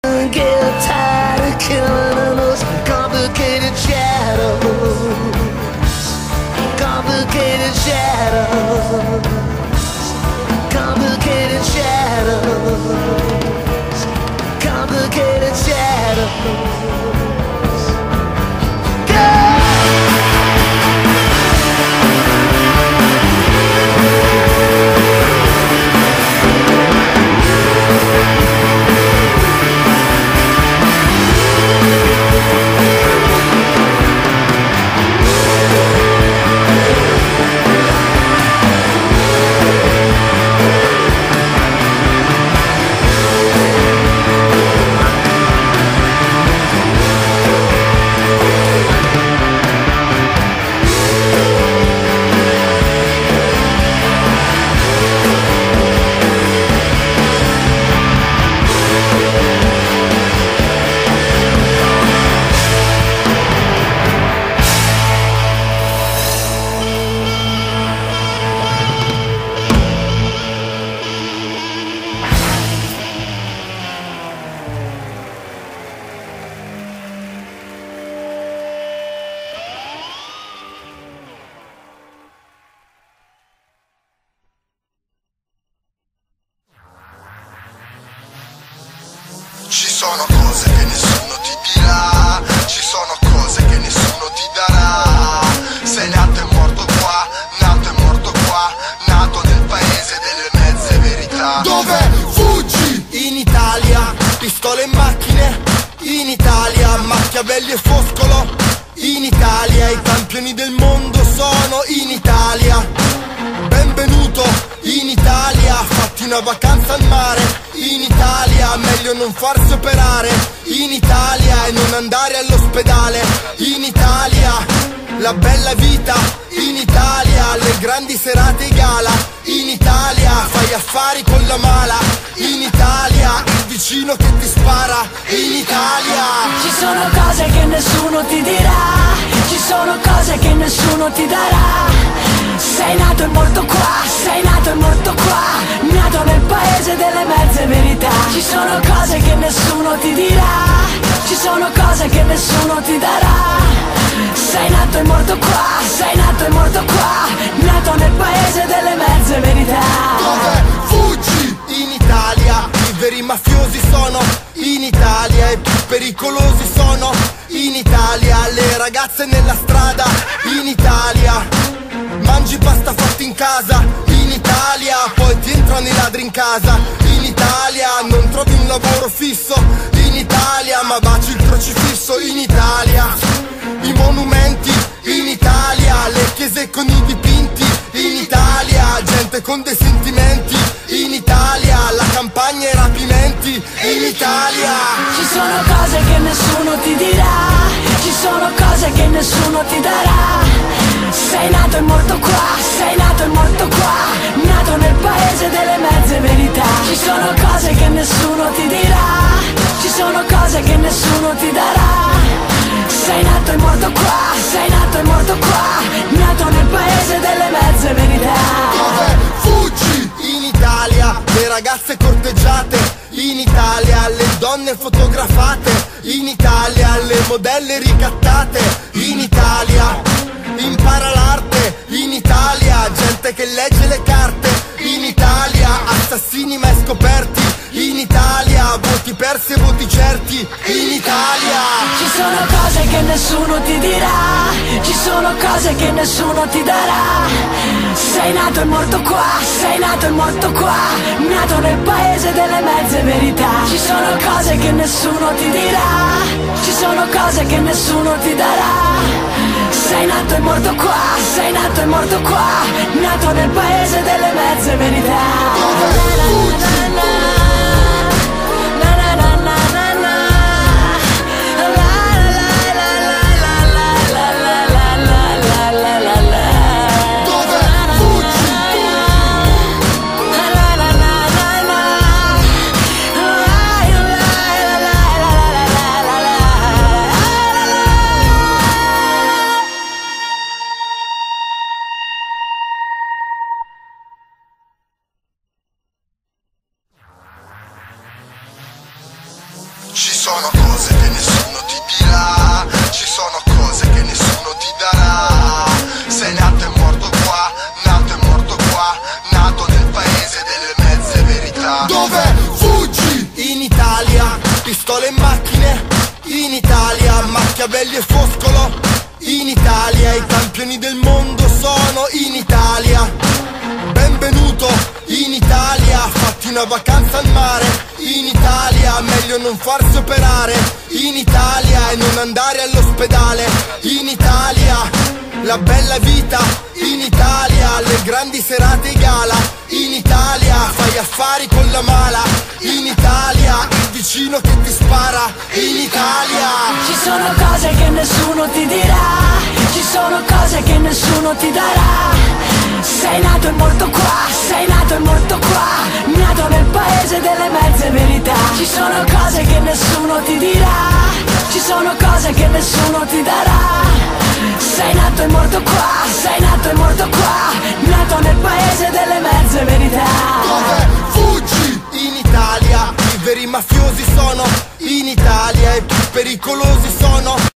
Get tired of killing those complicated shadows. Complicated shadows. Complicated shadows. Complicated shadows. Go! Ci sono cose che nessuno ti dirà, ci sono cose che nessuno ti darà. Sei nato e morto qua, nato e morto qua, nato nel paese delle mezze verità. Dove fuggi? In Italia, pistole e macchine. In Italia, Machiavelli e Foscolo. In Italia, i campioni del mondo sono in Italia. Benvenuto in Italia, fatti una vacanza al mare. In Italia, meglio non farsi operare. In Italia, e non andare all'ospedale. In Italia, la bella vita. In Italia, le grandi serate e gala. In Italia, fai affari con la mala. In Italia, il vicino che ti spara. In Italia ci sono cose che nessuno ti dirà, ci sono cose che nessuno ti darà. Sei nato e morto qua, sei nato e morto qua, nato nel paese delle mezze verità. Ci sono cose che nessuno ti dirà, ci sono cose che nessuno ti darà. Sei nato e morto qua, sei nato e morto qua, nato nel paese delle mezze verità. Dove fuggi? In Italia, i veri mafiosi sono in Italia, e più pericolosi sono in Italia. Le ragazze nella strada in Italia, mangi pasta fatta in casa in Italia, poi ti entrano i ladri in casa in Italia. Non trovi un lavoro fisso in Italia, ma baci il crocifisso in Italia. I monumenti in Italia, le chiese con i dipinti in Italia, gente con dei sentimenti in Italia, la campagna e i rapimenti in Italia. Ci sono cose che nessuno ti dirà, ci sono cose che nessuno ti darà. Sei nato e morto qua, sei nato e morto qua, nato nel paese delle mezze verità. Ci sono cose che nessuno ti dirà, ci sono cose che nessuno ti darà. Sei nato e morto qua, sei nato e morto qua, nato nel paese delle mezze verità. Dove fuggi? In Italia, le ragazze corteggiate in Italia, le donne fotografate in Italia, le modelle ricattate in Italia. Impara l'arte in Italia, gente che legge le carte in Italia, assassini mai scoperti in Italia, voti persi e voti certi in Italia. Ci sono cose che nessuno ti dirà, ci sono cose che nessuno ti darà. Sei nato e morto qua, sei nato e morto qua, nato nel paese delle mezze verità. Ci sono cose che nessuno ti dirà, ci sono cose che nessuno ti darà. Sei nato e morto qua, sei nato e morto qua, nato nel paese delle mezze verità. Aurelio e Foscolo. In Italia i campioni del mondo sono in Italia. Benvenuto in Italia, fatti una vacanza al mare. In Italia meglio non farsi operare. In Italia e non andare all'ospedale. In Italia la bella vita. In Italia le grandi serate e gala. In Italia fai affari con la mala. In Italia il vicino che ti spara. In Italia ci sono cose che nessuno ti dirà, ci sono cose che nessuno ti darà. Sei nato e morto qua, sei nato e morto qua, nato nel paese delle mezze verità. Ci sono cose che nessuno ti dirà, ci sono cose che nessuno ti darà. Sei nato e morto qua, sei nato e morto qua, nato nel paese delle mezze verità. Dove fuggi? In Italia i veri mafiosi sono in Italia e più pericolosi sono